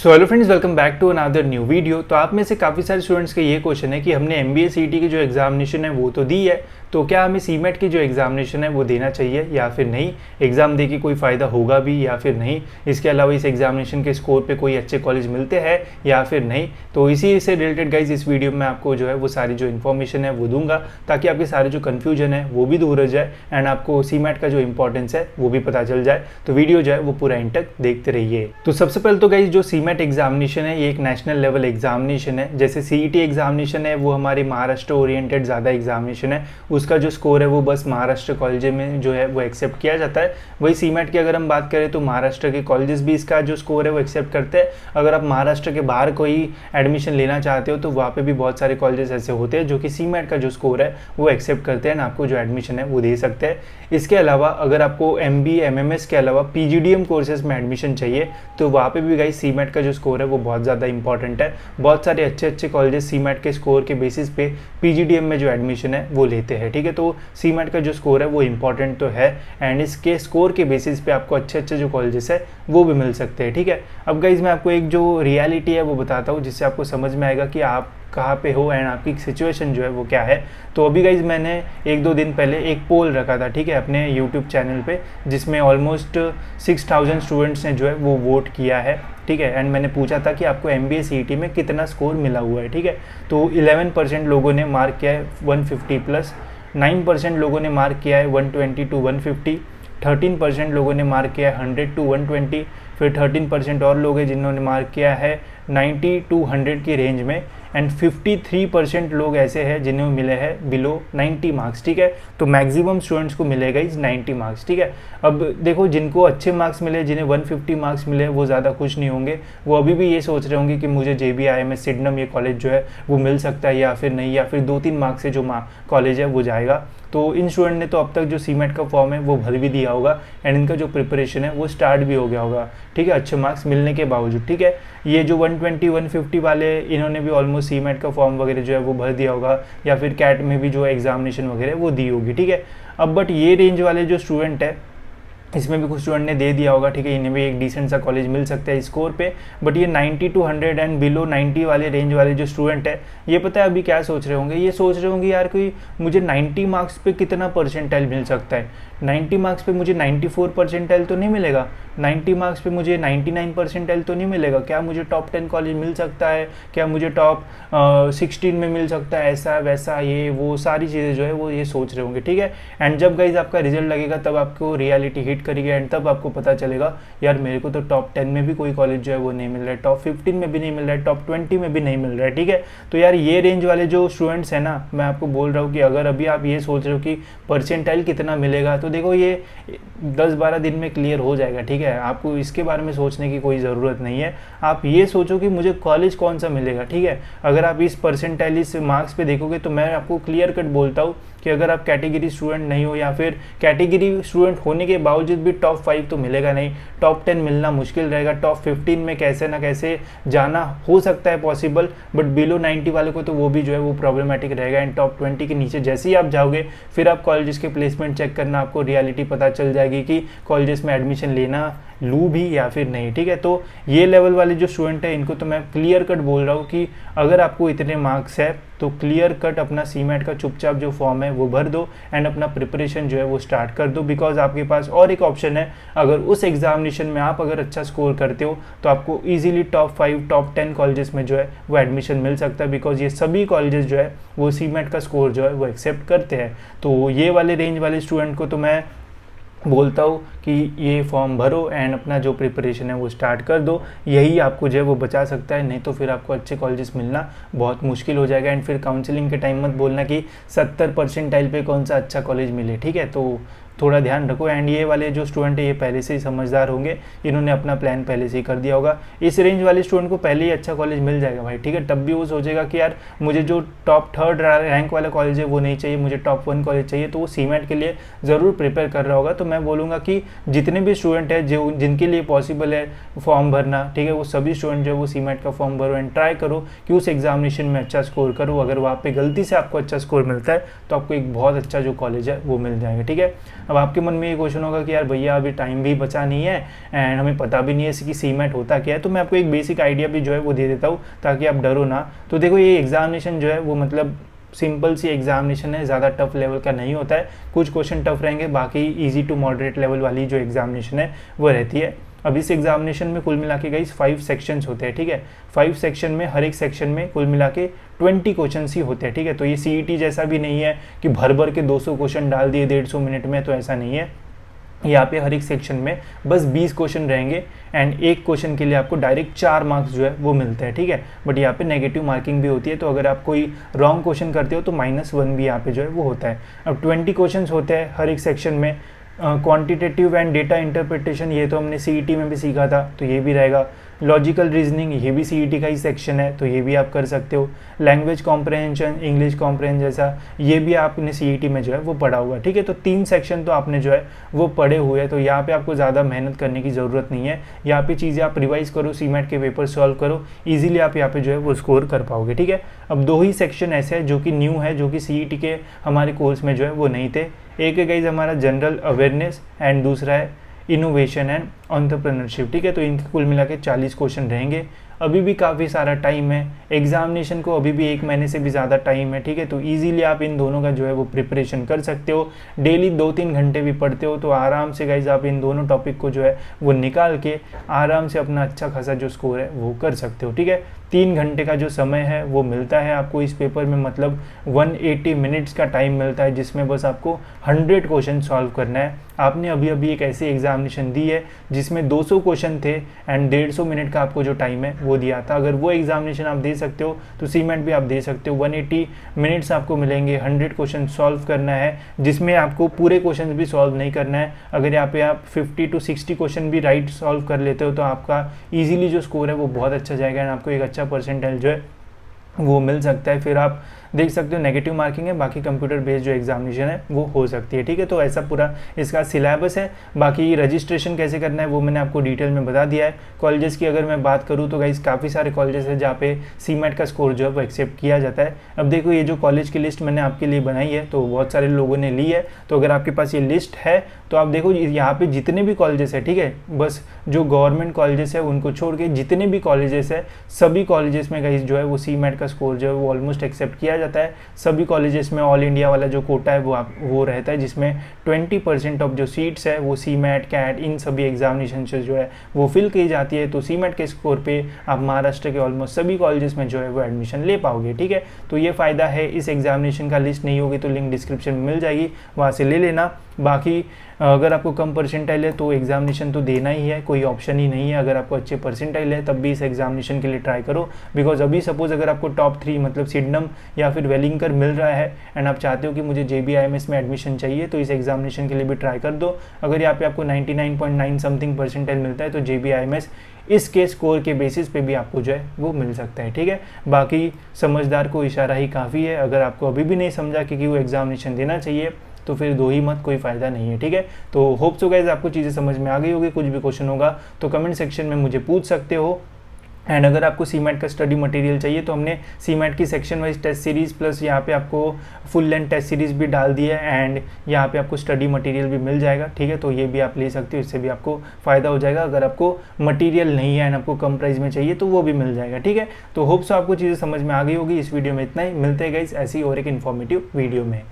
So hello friends, welcome back to another new video. तो आप में से काफ़ी सारे स्टूडेंट्स का ये क्वेश्चन है कि हमने MBA CET की जो एग्जामिनेशन है वो तो दी है, तो क्या हमें CMAT की जो एग्जामिनेशन है वो देना चाहिए या फिर नहीं, एग्ज़ाम दे के कोई फ़ायदा होगा भी या फिर नहीं, इसके अलावा इस एग्जामिनेशन के स्कोर पे कोई अच्छे कॉलेज मिलते हैं या फिर नहीं। तो इसी से रिलेटेड गाइज इस वीडियो में आपको जो है वो सारी जो इन्फॉर्मेशन है वो दूंगा, ताकि आपके सारे जो कन्फ्यूजन है वो भी दूर हो जाए एंड आपको CMAT का जो इंपॉर्टेंस है वो भी पता चल जाए। तो वीडियो जो है वो पूरा एंड तक देखते रहिए। तो सबसे पहले तो गाइज जो CMAT एग्जामिनेशन है ये एक नेशनल लेवल एग्जामिनेशन है। जैसे CET एग्जामिनेशन है वो हमारी महाराष्ट्र ओरिएंटेड ज़्यादा एग्जामिनेशन है, उसका जो स्कोर है वो बस महाराष्ट्र कॉलेज में जो है वो एक्सेप्ट किया जाता है। वही CMAT की अगर हम बात करें तो महाराष्ट्र के कॉलेजेस भी इसका जो स्कोर है वो एक्सेप्ट करते हैं। अगर आप महाराष्ट्र के बाहर कोई एडमिशन लेना चाहते हो तो वहाँ पे भी बहुत सारे कॉलेजेस ऐसे होते हैं जो कि CMAT का जो स्कोर है वो एक्सेप्ट करते हैं, आपको जो एडमिशन है वो दे सकते हैं। इसके अलावा अगर आपको MBA MMS के अलावा PGDM कोर्सेज में एडमिशन चाहिए तो वहाँ पे भी गाइस CMAT का जो स्कोर है वो बहुत ज़्यादा इंपॉर्टेंट है। बहुत सारे अच्छे अच्छे कॉलेजेस CMAT के स्कोर के बेसिस पे PGDM में जो एडमिशन है वो लेते हैं, ठीक है। तो CMAT का जो स्कोर है वो इंपॉर्टेंट तो है एंड इसके स्कोर के बेसिस पे आपको अच्छे अच्छे जो कॉलेजेस है वो भी मिल सकते हैं, ठीक है। अब गाइज मैं आपको एक जो रियलिटी है वो बताता हूँ जिससे आपको समझ में आएगा कि आप कहाँ पे हो एंड आपकी सिचुएशन जो है वो क्या है। तो अभी गाइज मैंने 1-2 दिन पहले एक पोल रखा था, ठीक है, अपने YouTube चैनल पे, जिसमें ऑलमोस्ट 6000 स्टूडेंट्स ने जो है वो वोट किया है, ठीक है। एंड मैंने पूछा था कि आपको MBA CET में कितना स्कोर मिला हुआ है, ठीक है। तो 11% लोगों ने मार्क किया है 150+, 9% लोगों ने मार्क किया है 120 to 150, 13% लोगों ने मार्क किया है 100 to 120, फिर 13% और लोग हैं जिन्होंने मार्क किया है 90 to 100 की रेंज में, एंड 53% लोग ऐसे हैं जिन्हें मिले हैं बिलो 90 मार्क्स, ठीक है। तो मैक्सिमम स्टूडेंट्स को मिलेगा इस 90 मार्क्स, ठीक है। अब देखो, जिनको अच्छे मार्क्स मिले, जिन्हें 150 मार्क्स मिले, वो ज़्यादा खुश नहीं होंगे, वो अभी भी ये सोच रहे होंगे कि मुझे JB IMS सिडनम ये कॉलेज जो है वो मिल सकता है या फिर नहीं, या फिर 2-3 मार्क्स से जो कॉलेज है वो जाएगा। तो इन स्टूडेंट ने तो अब तक जो CMAT का फॉर्म है वो भर भी दिया होगा एंड इनका जो प्रिपरेशन है वो स्टार्ट भी हो गया होगा, ठीक है, अच्छे मार्क्स मिलने के बावजूद, ठीक है। ये जो 120-150 वाले, इन्होंने भी ऑलमोस्ट CMAT का फॉर्म वगैरह जो है वो भर दिया होगा, या फिर कैट में भी जो एग्जामिनेशन वगैरह वो दी होगी, ठीक है। अब बट ये रेंज वाले जो स्टूडेंट है, इसमें भी कुछ स्टूडेंट ने दे दिया होगा, ठीक है, इन्हें भी एक डिसेंट सा कॉलेज मिल सकता है स्कोर पे। बट ये 90 to 100 एंड बिलो 90 वाले रेंज वाले जो स्टूडेंट है, ये पता है अभी क्या सोच रहे होंगे, ये सोच रहे होंगे यार कोई मुझे 90 मार्क्स पे कितना परसेंटाइल मिल सकता है, 90 मार्क्स पे मुझे 94 परसेंटाइल तो नहीं मिलेगा, 90 मार्क्स पे मुझे 99 परसेंटाइल तो नहीं मिलेगा, क्या मुझे टॉप 10 कॉलेज मिल सकता है, क्या मुझे टॉप 16 में मिल सकता है, ऐसा वैसा ये वो सारी चीज़ें जो है वो ये सोच रहे होंगे, ठीक है। एंड जब गाइज आपका रिजल्ट लगेगा तब आपको रियलिटी हिट करेगी एंड तब आपको पता चलेगा यार मेरे को तो टॉप 10 में भी कोई कॉलेज जो है वो नहीं मिल रहा है, टॉप 15 में भी नहीं मिल रहा है, टॉप 20 में भी नहीं मिल रहा है, ठीक है। तो यार ये रेंज वाले जो स्टूडेंट्स हैं ना, मैं आपको बोल रहा हूँ कि अगर अभी आप ये सोच रहे हो कि परसेंटाइल कितना मिलेगा, तो देखो ये 10-12 दिन में क्लियर हो जाएगा, ठीक है। आपको इसके बारे में सोचने की कोई ज़रूरत नहीं है, आप ये सोचो कि मुझे कॉलेज कौन सा मिलेगा, ठीक है। अगर आप इस परसेंटाइल इस मार्क्स पे देखोगे तो मैं आपको क्लियर कट बोलता हूँ कि अगर आप कैटेगरी स्टूडेंट नहीं हो या फिर कैटेगरी स्टूडेंट होने के बावजूद भी टॉप 5 तो मिलेगा नहीं, टॉप 10 मिलना मुश्किल रहेगा, टॉप 15 में कैसे ना कैसे जाना हो सकता है पॉसिबल, बट बिलो 90 वाले को तो वो भी जो है वो प्रॉब्लमेटिक रहेगा। एंड टॉप 20 के नीचे जैसे ही आप जाओगे फिर आप कॉलेजेस के प्लेसमेंट चेक करना, आपको रियलिटी पता चल जाएगी कि कॉलेजेस में एडमिशन लेना लूँ भी या फिर नहीं, ठीक है। तो ये लेवल वाले जो स्टूडेंट है इनको तो मैं क्लियर कट बोल रहा हूँ कि अगर आपको इतने मार्क्स है तो क्लियर कट अपना CMAT का चुपचाप जो फॉर्म है वो भर दो एंड अपना प्रिपरेशन जो है वो स्टार्ट कर दो, बिकॉज आपके पास और एक ऑप्शन है, अगर उस एग्जामिनेशन में आप अगर अच्छा स्कोर करते हो तो आपको इजीली टॉप 5 टॉप 10 कॉलेजेस में जो है वो एडमिशन मिल सकता है, बिकॉज ये सभी कॉलेजेस जो है वो CMAT का स्कोर जो है वो एक्सेप्ट करते हैं। तो ये वाले रेंज वाले स्टूडेंट को तो मैं बोलता हूँ कि ये फॉर्म भरो एंड अपना जो प्रिपरेशन है वो स्टार्ट कर दो, यही आपको जो है वो बचा सकता है, नहीं तो फिर आपको अच्छे कॉलेजेस मिलना बहुत मुश्किल हो जाएगा। एंड फिर काउंसलिंग के टाइम मत बोलना कि 70 परसेंटाइल पे कौन सा अच्छा कॉलेज मिले, ठीक है। तो थोड़ा ध्यान रखो। एंड ये वाले जो स्टूडेंट है ये पहले से ही समझदार होंगे, इन्होंने अपना प्लान पहले से ही कर दिया होगा। इस रेंज वाले स्टूडेंट को पहले ही अच्छा कॉलेज मिल जाएगा भाई, ठीक है। तब भी वो सोचेगा कि यार मुझे जो टॉप 3rd रैंक वाला कॉलेज है वो नहीं चाहिए, मुझे टॉप 1 कॉलेज चाहिए, तो वो CMAT के लिए ज़रूर प्रिपेयर कर रहा होगा। तो मैं बोलूँगा कि जितने भी स्टूडेंट है जो जिनके लिए पॉसिबल है फॉर्म भरना, ठीक है, वो सभी स्टूडेंट जो है वो CMAT का फॉर्म भरो एंड ट्राई करो कि उस एग्जामिनेशन में अच्छा स्कोर करो। अगर वहाँ पे गलती से आपको अच्छा स्कोर मिलता है तो आपको एक बहुत अच्छा जो कॉलेज है वो मिल जाएगा, ठीक है। अब आपके मन में ये क्वेश्चन होगा कि यार भैया अभी टाइम भी बचा नहीं है एंड हमें पता भी नहीं है कि सीमेट होता क्या है, तो मैं आपको एक बेसिक आइडिया भी जो है वो दे देता हूँ ताकि आप डरो ना। तो देखो ये एग्जामिनेशन जो है वो मतलब सिंपल सी एग्जामिनेशन है, ज़्यादा टफ लेवल का नहीं होता है। कुछ क्वेश्चन टफ रहेंगे, बाकी इजी टू मॉडरेट लेवल वाली जो एग्जामिनेशन है वो रहती है। अब इस एग्जामिनेशन में कुल मिला के गाइस 5 सेक्शंस होते हैं, ठीक है। 5 सेक्शन में हर एक सेक्शन में कुल मिला के 20 क्वेश्चन ही होते हैं, ठीक है। तो ये सीईटी जैसा भी नहीं है कि भर भर के 200 क्वेश्चन डाल दिए 150 मिनट में, तो ऐसा नहीं है। यहाँ पे हर एक सेक्शन में बस 20 क्वेश्चन रहेंगे एंड एक क्वेश्चन के लिए आपको डायरेक्ट 4 मार्क्स जो है वो मिलते हैं, ठीक है। बट यहाँ पे नेगेटिव मार्किंग भी होती है, तो अगर आप कोई रॉन्ग क्वेश्चन करते हो तो -1 भी यहाँ पे जो है वो होता है। अब 20 क्वेश्चन होते हैं हर एक सेक्शन में। क्वांटिटेटिव एंड डेटा इंटरप्रिटेशन ये तो हमने सीईटी में भी सीखा था, तो ये भी रहेगा। लॉजिकल रीजनिंग ये भी सीईटी का ही सेक्शन है, तो ये भी आप कर सकते हो। लैंग्वेज कॉम्प्रहेंशन, इंग्लिश कॉम्प्रहेंशन जैसा ये भी आपने सीईटी में जो है वो पढ़ा हुआ है, ठीक है। तो 3 सेक्शन तो आपने जो है वो पढ़े हुए हैं, तो यहाँ पे आपको ज़्यादा मेहनत करने की ज़रूरत नहीं है। यहाँ पे चीज़ें आप रिवाइज करो, सीमेट के पेपर सॉल्व करो, ईजिली आप यहाँ पे जो है वो स्कोर कर पाओगे, ठीक है। अब 2 ही सेक्शन ऐसे हैं जो कि न्यू है, जो कि सीईटी के हमारे कोर्स में जो है वो नहीं थे। एक है गाइज हमारा जनरल अवेयरनेस एंड दूसरा है इनोवेशन एंड एंटरप्रेन्योरशिप, ठीक है। तो इनके कुल मिला के 40 क्वेश्चन रहेंगे। अभी भी काफ़ी सारा टाइम है, एग्जामिनेशन को अभी भी 1 महीने से भी ज़्यादा टाइम है, ठीक है। तो इजीली आप इन दोनों का जो है वो प्रिपरेशन कर सकते हो। डेली 2-3 घंटे भी पढ़ते हो तो आराम से गाइज आप इन दोनों टॉपिक को जो है वो निकाल के आराम से अपना अच्छा खासा जो स्कोर है वो कर सकते हो, ठीक है। 3 घंटे का जो समय है वो मिलता है आपको इस पेपर में, मतलब 180 मिनट्स का टाइम मिलता है, जिसमें बस आपको 100 क्वेश्चन सॉल्व करना है। आपने अभी अभी एक ऐसी एग्जामिनेशन दी है जिसमें 200 क्वेश्चन थे एंड 150 मिनट का आपको जो टाइम है वो दिया था। अगर वो एग्जामिनेशन आप दे सकते हो तो सीमेट भी आप दे सकते हो। 180 मिनट्स आपको मिलेंगे, 100 क्वेश्चन सॉल्व करना है, जिसमें आपको पूरे क्वेश्चन भी सॉल्व नहीं करना है। अगर यहाँ पे आप 50 to 60 क्वेश्चन भी राइट सॉल्व कर लेते हो तो आपका ईजिली जो स्कोर है वो बहुत अच्छा जाएगा एंड आपको एक अच्छा परसेंटेज जो है वो मिल सकता है। फिर आप देख सकते हो नेगेटिव मार्किंग है, बाकी कंप्यूटर बेस्ड जो एग्जामिनेशन है वो हो सकती है, ठीक है। तो ऐसा पूरा इसका सिलेबस है। बाकी रजिस्ट्रेशन कैसे करना है वो मैंने आपको डिटेल में बता दिया है। कॉलेजेस की अगर मैं बात करूँ तो गाइस काफ़ी सारे कॉलेजेस है जहाँ पे सीमेट का स्कोर जो है वो एक्सेप्ट किया जाता है। अब देखो ये जो कॉलेज की लिस्ट मैंने आपके लिए बनाई है तो बहुत सारे लोगों ने ली है, तो अगर आपके पास ये लिस्ट है तो आप देखो यहाँ पे जितने भी कॉलेजेस है, ठीक है, बस जो गवर्नमेंट कॉलेजेस है उनको छोड़ के जितने भी कॉलेजेस है सभी कॉलेजेस में गाइस जो है वो सीमेट का स्कोर जो है वो ऑलमोस्ट एक्सेप्ट किया जाता है। सभी कॉलेजेस में ऑल इंडिया वाला जो कोटा है वो रहता है, जिसमें 20% ऑफ जो सीट्स है वो सीमेट, कैट इन सभी एग्जामिनेशन से जो है वो फिल की जाती है। तो सीमेट के स्कोर पे आप महाराष्ट्र के ऑलमोस्ट सभी कॉलेजेस में जो है वो एडमिशन ले पाओगे, ठीक है। तो ये फ़ायदा है इस एग्जामिनेशन का। लिस्ट नहीं होगी तो लिंक डिस्क्रिप्शन में मिल जाएगी, वहाँ से ले लेना। बाकी अगर आपको कम परसेंटाइल है तो एग्जामिनेशन तो देना ही है, कोई ऑप्शन ही नहीं है। अगर आपको अच्छे परसेंटाइल है तब भी इस एग्जामिनेशन के लिए ट्राई करो, बिकॉज अभी सपोज अगर आपको टॉप 3 मतलब सिडनम या फिर वेलिंगकर मिल रहा है एंड आप चाहते हो कि मुझे JBIMS में एडमिशन चाहिए तो इस एग्जामिनेशन के लिए भी ट्राई कर दो। अगर यहाँ पे आपको 99.9 समथिंग परसेंटाइल मिलता है तो JBIMS इसके स्कोर के बेसिस पे भी आपको जो है वो मिल सकता है, ठीक है। बाकी समझदार को इशारा ही काफ़ी है। अगर आपको अभी भी नहीं समझा कि वो एग्जामिनेशन देना चाहिए तो फिर दो ही मत, कोई फ़ायदा नहीं है, ठीक है। तो होप सो गाइस आपको चीज़ें समझ में आ गई होगी। कुछ भी क्वेश्चन होगा तो कमेंट सेक्शन में मुझे पूछ सकते हो। एंड अगर आपको सीमेट का स्टडी मटेरियल चाहिए तो हमने सीमेट की section wise test series plus यहाँ पे आपको फुल लेंथ टेस्ट सीरीज़ भी डाल दी है एंड यहाँ पे आपको स्टडी मटेरियल भी मिल जाएगा, ठीक है। तो ये भी आप ले सकते हो, इससे भी आपको फ़ायदा हो जाएगा। अगर आपको मटेरियल नहीं है एंड आपको कम प्राइस में चाहिए तो वो भी मिल जाएगा, ठीक है। तो होप सो आपको चीज़ें समझ में आ गई होगी। इस वीडियो में इतना ही, मिलते हैं गाइस ऐसी और एक इन्फॉर्मेटिव वीडियो में।